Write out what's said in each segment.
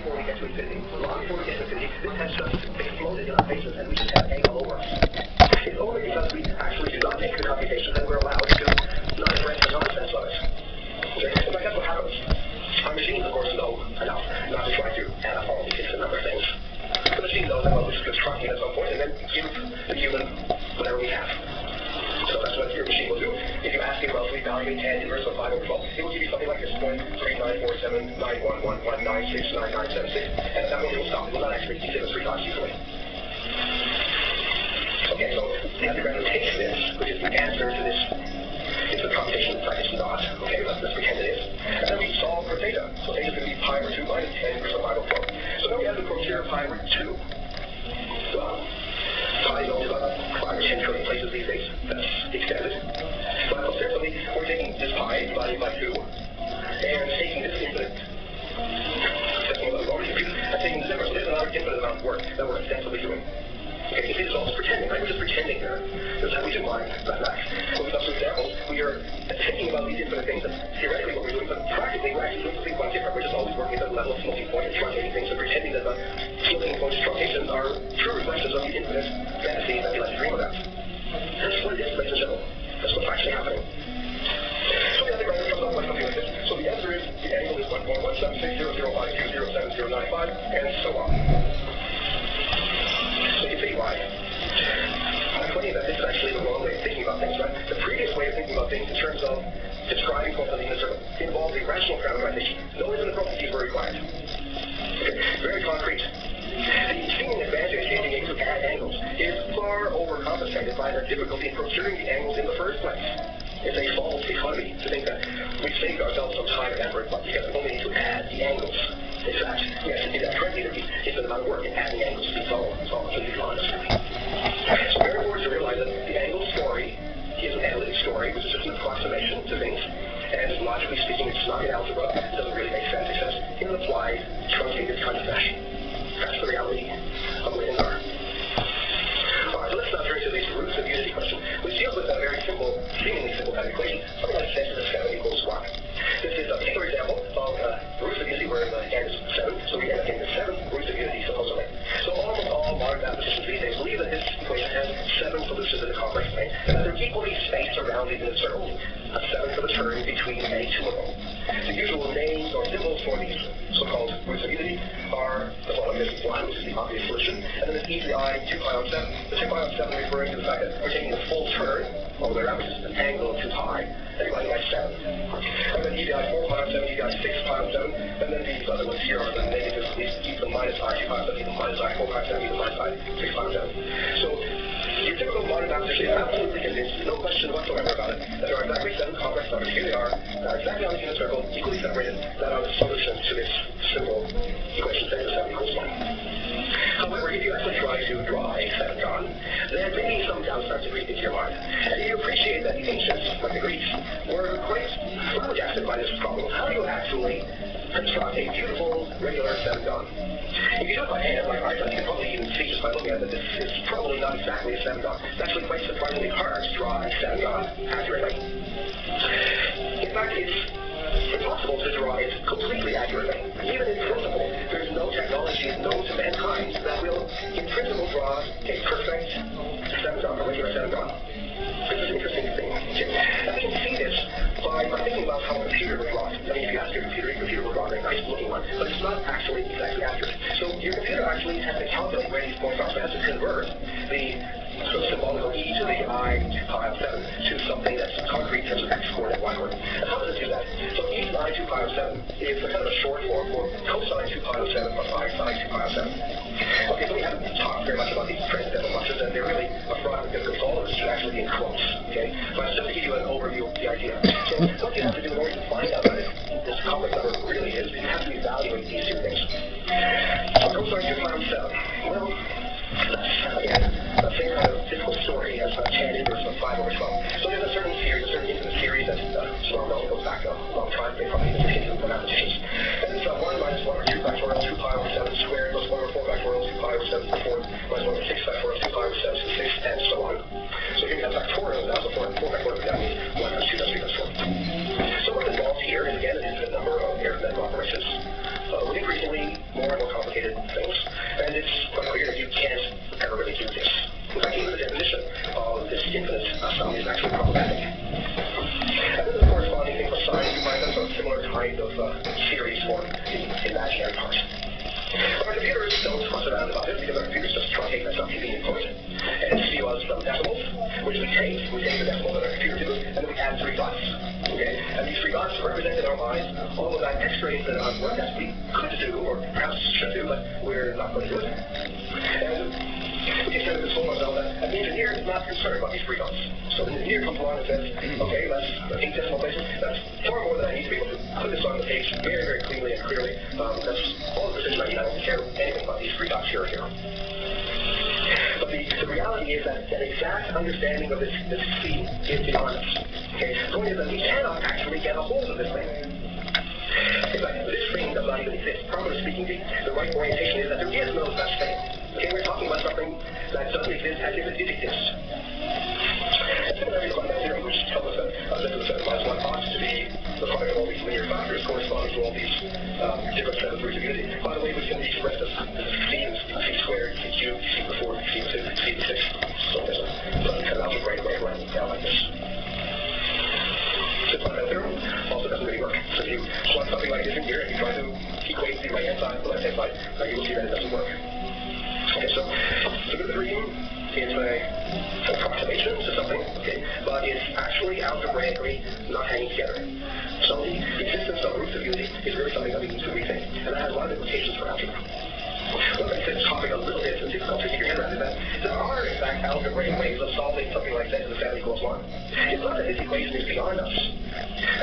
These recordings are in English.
before we get to infinity. Long before we get to infinity, this has just exploded in our faces and we just have hang all over us. It's only because we actually do not make the computation that we're allowed to not embrace the nonsense of it. Okay? In fact, that's what happens. Our machines, of course, know enough not to try to add up all these different number of things. The machine knows that well, it's constructing at some point and then give the human whatever we have. So that's what your machine will do. If you ask it, well, if we evaluate 10 inverse of 5 over 12, it will give you something like this, 0.39479111969976, and at that point it will stop. It will not actually consider 3 times easily. Okay, so the underground notation is, which is the answer to this, is the computation. In fact, it's not. Okay, let's pretend it is. And then we solve for theta. So theta is going to be pi over 2 minus 10 inverse of 5 over 12. So now we have the procedure pi over 2. Well, pi is only about 5 or 10 trillion places these days. That's extended. But ostensibly, we're taking this pi divided by 2 and taking this infinite. That's what we've already computed. And taking this inverse. So there's another infinite amount of work that we're ostensibly doing. Okay, you see, this is all just pretending, right? We're just pretending here. That's how we do mind mathematics. When we come to examples, we are thinking about these infinite things and theoretically what we're doing, but practically we're actually doing something quite different. We're just always working at the level of floating point and truncating things and pretending that the floating point truncations are true reflections of the infinite fantasies that we like to dream about. That's what it is, ladies and gentlemen. That's what's actually happening. So the other graph comes up by something like this. So the answer is the angle is 1.17600520795, and so on. So you can see why. I'm claiming that this is actually the wrong way of thinking about things, right? The previous way of thinking about things in terms of describing points on the unit circle involved a rational parameterization. No reciprocities were required. Okay, very concrete. The seeming advantage in being able to add angles is far overcompensated by the difficulty in procuring the angles in the first place. It's a false economy to think that we've saved ourselves some time and effort because we only need to add the angles. In fact, we have to do that correctly. It's an amount of work in adding angles. It's all completely honest. So very important to realize that the angle story is an analytic story, which is just an approximation to things. And logically speaking, it's not in algebra. It doesn't really make sense except in an applied, truncated kind of fashion. That's the reality of where things are. Alright, so let's now turn to this roots of unity question, which deals with a very simple, seemingly simple kind of equation, something like 10 to the 7 equals 1. This is a particular example of roots of unity where the n is 7, so we end up getting the 7 roots of unity supposedly. So almost all modern mathematicians these days believe that this equation has 7 solutions in the complex plane, and that they're equally spaced around the unit circle. A 7 for the term between any two of them. The usual names or symbols for these so-called roots of unity are the following. This is 1, which is the obvious solution, and then there's e to the I 2 pi on 7. The 2 pi on 7 referring to the fact that we're taking the full turn all the way around, which is an angle of 2 pi, and dividing by 7. And then e to the I 4 pi on 7, e to the I 6 pi on 7, and then these other ones here are the negatives, e to the minus I 2 pi on 7, e to the minus I 4 pi on 7, e to the minus I 6 pi on 7. So your typical modern mathematician is absolutely convinced, no question whatsoever about it, that there are exactly 7 complex numbers, here they are exactly on the unit circle, equally separated, that are the solutions to this simple equation 10 to the 7 equals 1. However, if you actually try to draw a sevengon, then maybe some doubts start to creep into your mind. And you appreciate that the ancients, like the Greeks, were quite flabbergasted by this problem. How do you actually construct a beautiful, regular sevengon? If you do it by hand, like I you can probably even see just by looking at it that this is probably not exactly a sevengon. It's actually quite surprisingly hard to draw a sevengon accurately. In fact, it's impossible to draw it completely accurately. Even in principle, there's no technology known to mankind that will, in principle, draw a perfect sevengon, a regular sevengon. This is an interesting thing. And we can see this by thinking about how a computer would draw it. I mean, if you ask your computer will draw a very nice looking one, but it's not actually exactly accurate. So your computer actually has to calculate where these points are, so it has to convert the sort of symbolical e to the I 2 pi on 7 to something that's concrete in terms of x coordinate, y coordinate. And how does it do that? So e to the I 2 pi on 7 is a kind of a short form for cosine 2 pi on 7 plus I sine 2 pi on 7. Okay, so we haven't talked very much about these transcendental functions, and they're really a fraud because all of this should actually be in quotes. Okay, but just to give you an overview of the idea. So what you have to do in order to find out what this complex number really is you have to evaluate these two things. So cosine 2 pi on 7. Well, again, the same kind of typical story as tan inverse of 5 over 12. So there's a certain series, a certain infinite series that sort of goes back a long time, they probably even continue for mathematicians. And it's 1 minus 1 over 2 factorial 2 pi over 7 squared plus 1 over 4 factorial 2 pi over 7 to the 4th minus 1 over 6 factorial 2 pi over 7 to the 6th, and so on. So here we have factorials now, so 4 factorial would mean 1 times 2 times 3 times 4. So what's involved here is again an infinite number of arithmetical operations with increasingly more and three dots represent in our minds all of that extra infinite amount of work that we could do, or perhaps should do, but we're not going to do it. And we just kind of console ourselves that an engineer is not concerned about these three dots. So the engineer comes along and says, okay, that's 8 decimal places. That's far more than I need to be able to put this on the page very, very cleanly and clearly. That's all the precision I need. I don't care anything about these three dots here or here. But the reality is that an exact understanding of this scheme is beyond us. Okay? The point is that we cannot actually get a hold of this thing. In fact, this thing does not even exist. Properly speaking, the right orientation is that there is no such thing. Okay, we're talking about something that doesn't exist as if it did exist. Similarly, the Fundamental theorem, which tells us that -1 ought to be the product of all these linear factors corresponding to all these different sets of roots of unity. By the way, which can be expressed as c squared, c cubed, c to the 4th, c to the 6th. So there's a kind of algebraic way of writing it down like this. The Fundamental theorem also doesn't really work. So if you plug something like this in here and you try to equate the right-hand side and the left-hand side, you will see that it doesn't work. Okay, so the dream is an approximation to something, okay, but it's actually algebraically not hanging together. So the existence of roots of unity is really something that we need to rethink, and that has a lot of implications for algebra. What makes this topic a little bit difficult to get your head around is that there are, in fact, algebraic ways of solving something like this in the set equals 1. It's not that this equation is beyond us.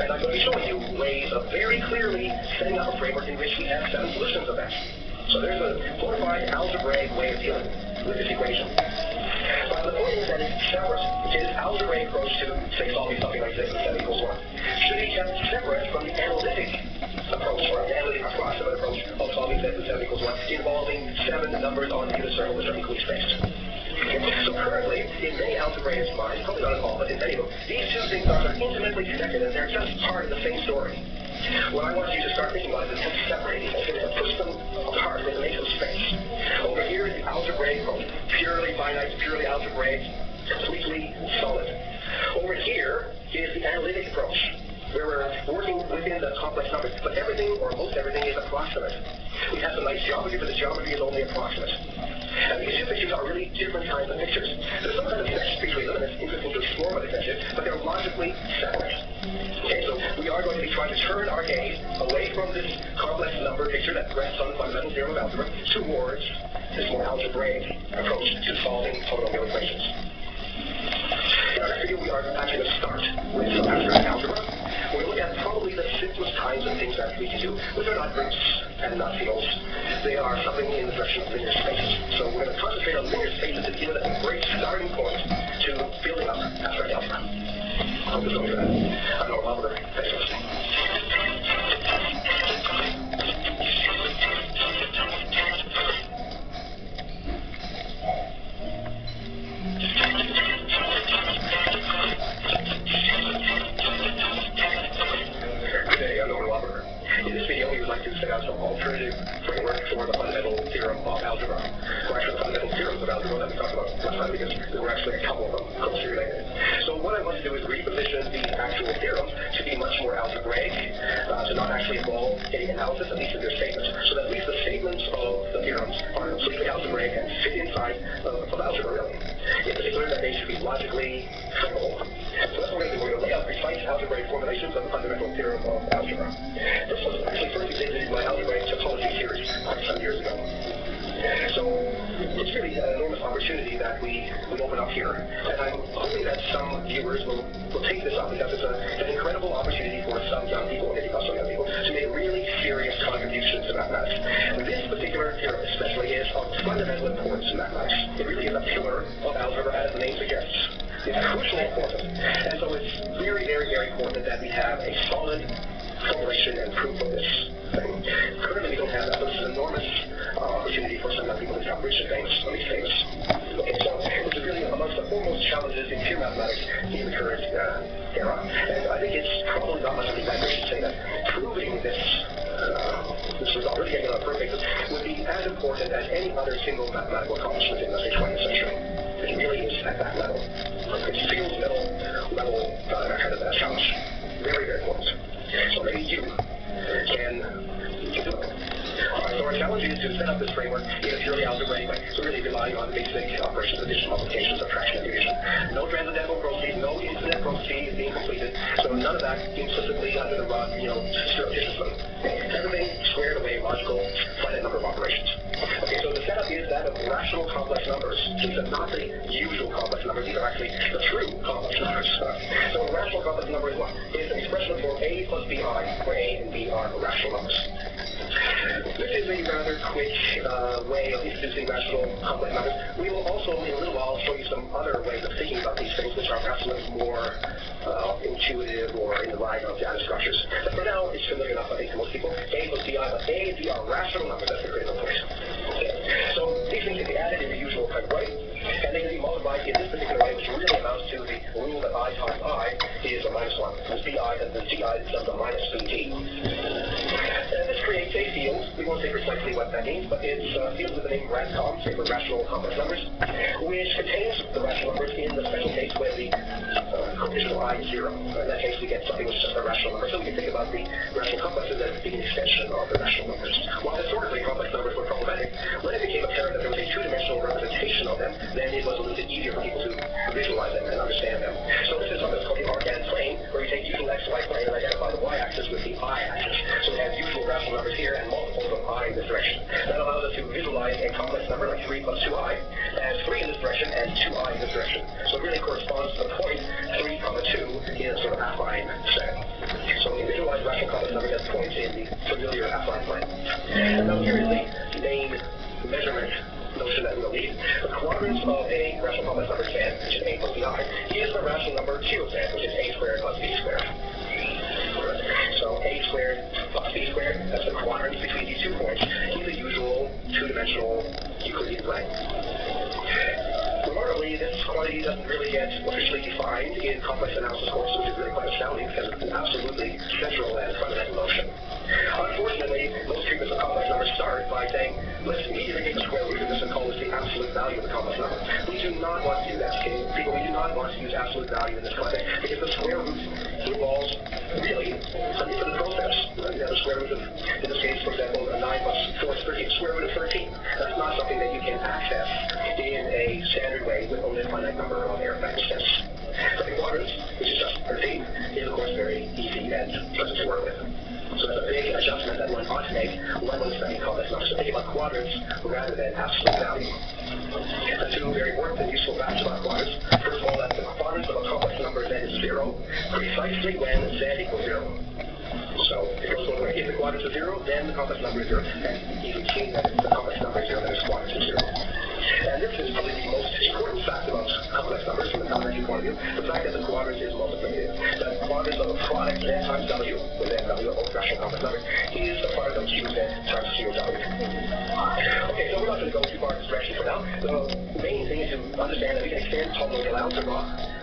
And I'm going to be showing you ways of very clearly setting up a framework in which we have 7 solutions of that. So there's a fortified algebraic way of dealing with this equation. But the point is that it's separate. It is algebraic approach to, say, solving something like this in the set equals 1. Should be kept separate from the analytic approach, or the analytic approximate approach of solving this in set equals 1, involving 7 numbers on the unit circle which are equally spaced. So currently, in many algebraics' minds, probably not in all, but in many of them, these two things are intimately connected, and they're just part of the same story. What I want you to start thinking about is to separate these, to push them apart with an inch of space. Over here is the algebraic approach, purely finite, purely algebraic, completely solid. Over here is the analytic approach, where we're working within the complex numbers, but everything, or most everything, is approximate. We have some nice geometry, but the geometry is only approximate. And these two pictures are really different kinds of pictures. There's some kind of connection between them, and it's interesting to explore what the connection is, but they're logically separate. Okay, so we are going to be trying to turn our gaze away from this complex number picture that rests on the fundamental theorem of algebra towards this more algebraic approach to solving polynomial equations. In our next video, we are actually going to start with some abstract algebra. We're looking at probably the simplest kinds of things that we can do, which are not groups and not fields. They are something in the direction of linear spaces. So we're going to concentrate on linear spaces to give it a great starting point to building up abstract algebra. I hope this will be that. I'm Norm Oliver. Thanks for listening. In this video, we would like to set out some alternative framework for the fundamental theorem of algebra. Or actually, the fundamental theorems of algebra that we talked about last time, because there were actually a couple of them closely related. So what I want to do is reposition the actual theorems to be much more algebraic, to not actually involve any analysis, at least in their statements, so that at least the statements of the theorems are completely algebraic and fit inside of algebra, really. In particular, that they should be logically frameable. So that's what we're going to do. We're going to lay out precise algebraic formulations of the fundamental theorem of algebra. This was actually first exhibited in my algebraic topology series quite some years ago. So it's really an enormous opportunity that we open up here. And I'm hoping that some viewers will take this up, because it's an incredible opportunity for some young people, maybe not so young people, to make really serious contributions to mathematics. This particular theorem especially is of fundamental importance in mathematics. It really is a pillar of algebra, as the name suggests. It's crucially important. And so it's very, very, very important that we have a solid formulation and proof of this thing. Currently, we don't have that, but it's an enormous opportunity for some young people to become rich and famous, at least famous. Okay, so it's really amongst the foremost challenges in pure mathematics in the current era. And I think it's probably not much of an exaggeration to say that proving this result, really getting on a perfect basis, would be as important as any other single mathematical accomplishment in the 20th century. It really is at that level. It's field level kind of challenge. Very, very important. So maybe you can do it. Alright, so our challenge is to set up this framework in a purely algebraic way. So really relying on basic operations of addition, multiplication, subtraction, and division. No transcendental processes, no infinite processes being completed. So None of that implicitly under the rug, surreptitiously. Everything squared away, logical, finite number of operations. Okay, so the setup is that of rational complex numbers. These are not the usual complex numbers. These are actually the true complex numbers. So a rational complex number is what? It's an expression of form a plus bi, where a and b are rational numbers. This is a rather quick way of introducing rational complex numbers. We will also, in a little while, show you some other ways of thinking about these things, which are perhaps a little more intuitive or in the line of data structures. But for now, it's familiar enough, I think, to most people. A plus bi, but a and b are rational numbers. That's the critical point. Okay. So these things can be added in the usual kind of way, and they can be multiplied in this particular way, which really amounts to the rule that I times I is a minus 1. This bi and the gi becomes a minus bt. And this creates a field. We won't say precisely what that means, but it's a field with the name RADCOM, say for rational complex numbers, which contains the rational numbers in the special case where the coefficient of I is 0. In that case, we get something which is just a rational number. So we can think about the rational complexes as being an extension of the rational numbers. While historically complex numbers were problematic, when it became apparent that there was a two-dimensional representation of them, then it was a little bit easier for people to visualize them and understand them. So this is something that's called the arcand plane, where we take usual xy plane and identify the y-axis with the I-axis. So we have usual rational numbers here and multiples of I in this direction. That allows us to visualize a complex number like 3 plus 2i as 3 in this direction and 2i in this direction. So it really corresponds to the point 3, 2 in a sort of affine set. So we visualize rational complex numbers as points in the familiar affine plane. And now here is the main measurement notion that we will need. The quadrants of a rational complex number z, which is a plus bi, is the rational number q of z, which is a squared plus b squared. So a squared plus b squared, that's the quadrants between these 2 points in the usual two-dimensional Euclidean plane. Remarkably, this quantity doesn't really get officially defined in complex analysis courses, which is really quite astounding because it's an absolutely central and fundamental notion. Unfortunately, most treatments of complex numbers start by saying, let's immediately take the square root of this and call this the absolute value of the complex number. We do not want to do that, okay? People, we do not want to use absolute value in this context because the square root involves really some infinite process. You have the square root of, in this case, for example, 9 plus 4 is 13, the square root of 13. That's not something that you can access in a standard way with only a finite number of arithmetic steps. But the quadrants, which is just 13, is of course very easy and pleasant to work with. So that's a big adjustment that one ought to make when one is studying complex numbers. So think about quadrants rather than absolute value. The two very important and useful facts about quadrants. First of all, that the quadrants of a complex number z is 0 precisely when z equals 0. So it goes both ways. If the quadrants are 0, then the complex number is 0. And you can see that if the complex number is 0, then its quadrants are 0. And this is probably the most important fact about complex numbers from a mathematical point of view, the fact that the quadrants is multiplicative. The quadrants of a product z times w, where z and w are both rational complex numbers, is the product of q z times q of w. Okay, so we're not going to go too far in this direction for now. The main thing is to understand that we can extend polynomial algebra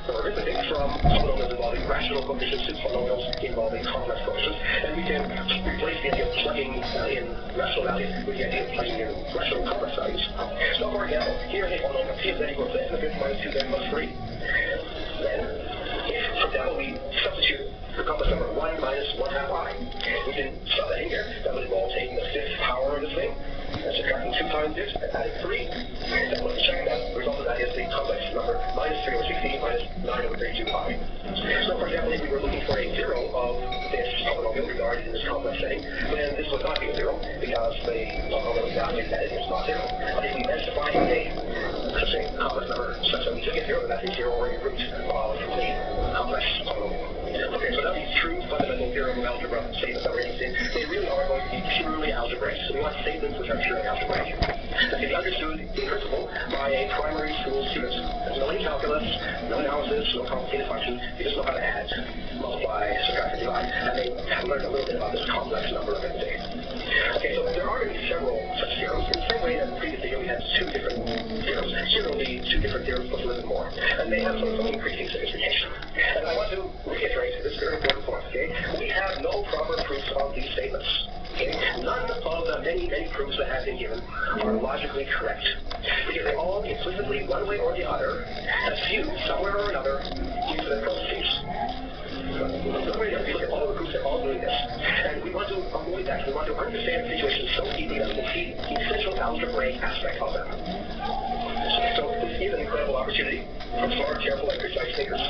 or arithmetic from polynomials involving rational coefficients to polynomials involving complex coefficients, and we can replace the idea of plugging in rational values with the idea of plugging in rational complex values. So, for example, here's a polynomial t of z equals x to the fifth minus 2z plus 3. Then, if, for example, we substitute the complex number 1 minus 1 half I, we can sub that in here. That would involve taking the fifth power of this thing, and subtracting 2 times it, and adding 3. And when we check that, the result of that is the complex number minus 3 over 16 minus 9 over 32 pi. So, for example, if we were looking for a 0 of this polynomial regarded in this complex setting, then this would not be a 0 because the polynomial value embedded is not 0. But if we manage to find a, let's say, complex number such that we do get 0, then that's a 0 or a root of the complex polynomial. Okay, so now these true fundamental theorem of algebra statements that we're interested in, they really are going to be purely algebraic. So we want statements which are purely algebraic. That can be understood in principle by a primary school student. There's no any calculus, no analysis, no complicated functions. They just know how to add, multiply, subtract, and divide. And they have learned a little bit about this complex number arithmetic. Okay, so there are going to be several such theorems. In the same way that in the previous video we had 2 different theorems, here will be 2 different theorems plus a little bit more. And they have some increasing sophistication. And I want to reiterate this very important point, okay? We have no proper proofs of these statements. Okay? None of the many, many proofs that have been given are logically correct. Because they all implicitly, one way or the other, assume somewhere or another infinite processes. One way or the other, if you look at all the proofs, they're all doing this. And we want to avoid that. We want to understand the situation so deeply that we can see the essential algebraic aspect of them. So this is an incredible opportunity for smart, careful, and precise thinkers.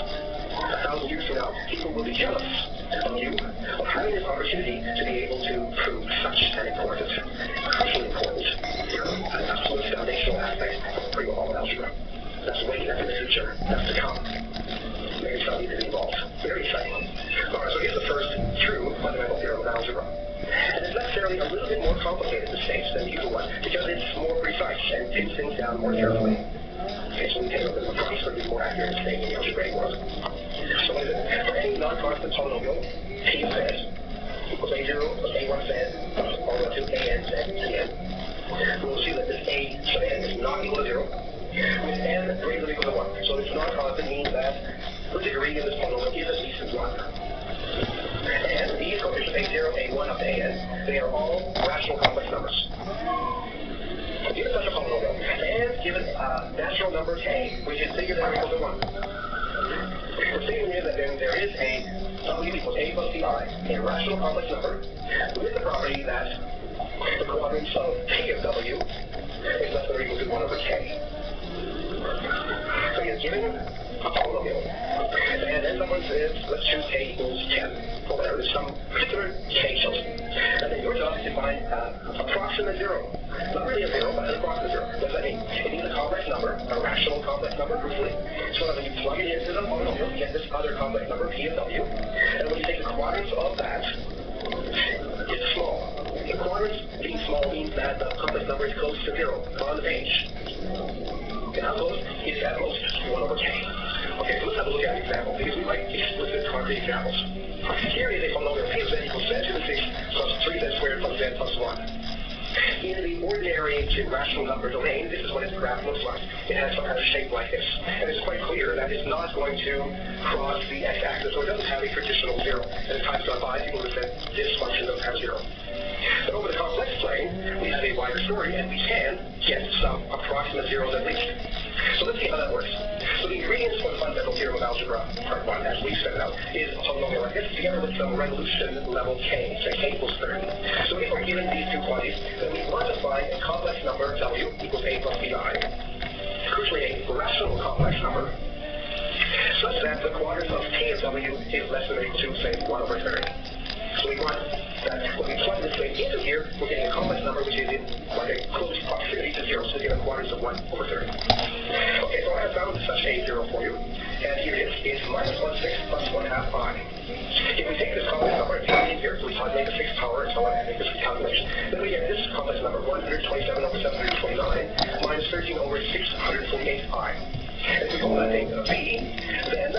1,000 years from now, people will be jealous of you, of having this opportunity to be able to prove such an important, crucially important, an absolute foundational aspect of pre-evolved algebra. That's way that's in the future. That's to come. Very exciting to be involved. Very exciting. Alright, so here's the first true fundamental theorem of algebra. And it's necessarily a little bit more complicated to state than the usual one, because it's more precise and pins things down more carefully. Okay, so we take a look at the price would be more accurate to state in the algebraic world. So what is it? For any non-constant polynomial, P of z equals A0 plus A1z all the way to ANz Cn. We'll see that this A sub n is not equal to 0, with n greater than or equal to 1. So this non-constant means that the degree in this polynomial is at least 1. And these coefficients A0, A1 up to AN, they are all rational complex numbers. Given such a polynomial, and given a natural number k, which is bigger than or equal to 1, we're saying here that then there is a W equals A plus Bi, a rational complex number, with the property that the quadrants of K of W is less than or equal to 1 over K. So he is given a polynomial, and then someone says, let's choose K equals 10, or whatever, there's some particular K chosen. And then your job is to find approximate 0. Not really a 0, but an approximate 0. What does that mean? It means a complex number, a rational complex number, crucially, so that when you plug it into the polynomial, you get this other complex number, P of W, and when you take the quadrants of that, it's small. The quadrants being small means that the complex number is close to 0 on the page. And how close? It's at most 1 over K. Okay, so let's have a look at an example, because we like explicit concrete examples. Here is a polynomial P of z equals z to the 6 plus 3z squared plus z plus 1. In the ordinary rational number domain, this is what its graph looks like. It has some kind of shape like this. And it's quite clear that it's not going to cross the x-axis, so it doesn't have a traditional 0. And as time's gone by, people have said this function doesn't have 0. But over the complex plane, we have a wider story, and we can get some approximate zeros at least. So let's see how that works. So the ingredients for the fundamental theorem of algebra, part 1, as we set it out, is a polynomial like this, together with some resolution level k, say k equals 30. So if we're given these two quantities, then we want to find a complex number, w, equals a plus bi, crucially a rational complex number, such that the quadrant of k of w is less than or equal to, say, 1 over 30. So we want that when we plug this thing into here, we're getting a complex number which is in like a close proximity to 0, so we get a quadrant of 1 over 30. Okay, so I have found such a 0 for you, and here it is. It's minus 1/6 plus 1/2 pi. If we take this complex number and put it in here, so we calculate the 6th power and so on, and make this calculation, then we get this complex number, 127 over 729, minus 13 over 648 pi. And if we call that thing V, then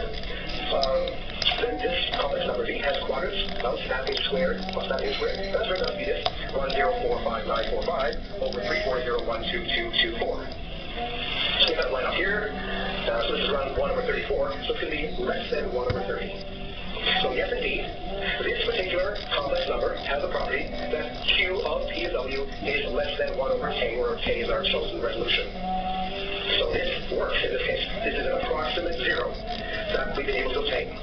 this complex number V has quadrants of snapping squared plus snapping squared. And that's going to be this 1045945 over 340122224. So we have that line up here. So this is around 1 over 34. So it's going to be less than 1 over 30. So yes, indeed, this particular complex number has the property that Q of P of W is less than 1 over K, where K is our chosen resolution. So this works in this case. This is an approximate 0 that we've been able to obtain.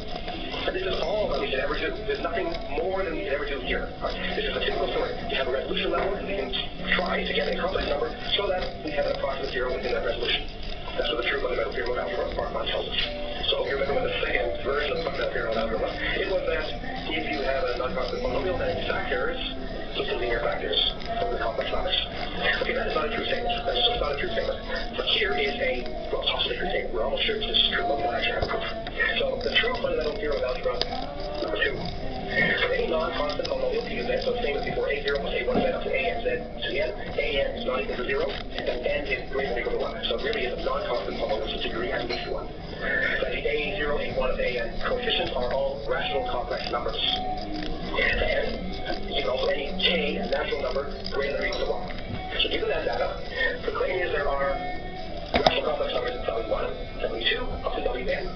And this is all that we can ever do. There's nothing more than we can ever do here. This is a typical story. You have a resolution level, and we can try to get a complex number so that we have an approximate 0 within that resolution. That's what the true fundamental theorem of algebra, part 1, tells us. So if you remember what the second version of the fundamental theorem of algebra was, it was that if you have a non-constant polynomial and its factors, just linear factors of the complex numbers. Okay, that is not a true statement. That's just not a true statement. But here is a, well, possibly true statement. We're almost sure this is true, but we don't actually have a proof. So the true fundamental theorem of algebra, number 2. For any non-constant polynomial P of z, so same as before, A0 plus A1z up to ANz to the n, AN is not equal to 0, and n is greater than or equal to 1. So it really is a non-constant polynomial, so degree at least 1. That the A0, A1 of AN coefficients are all rational complex numbers. And you can also any k natural number greater than or equal to 1. So given that data, the claim is there are rational complex numbers at W1, W2, up to Wn.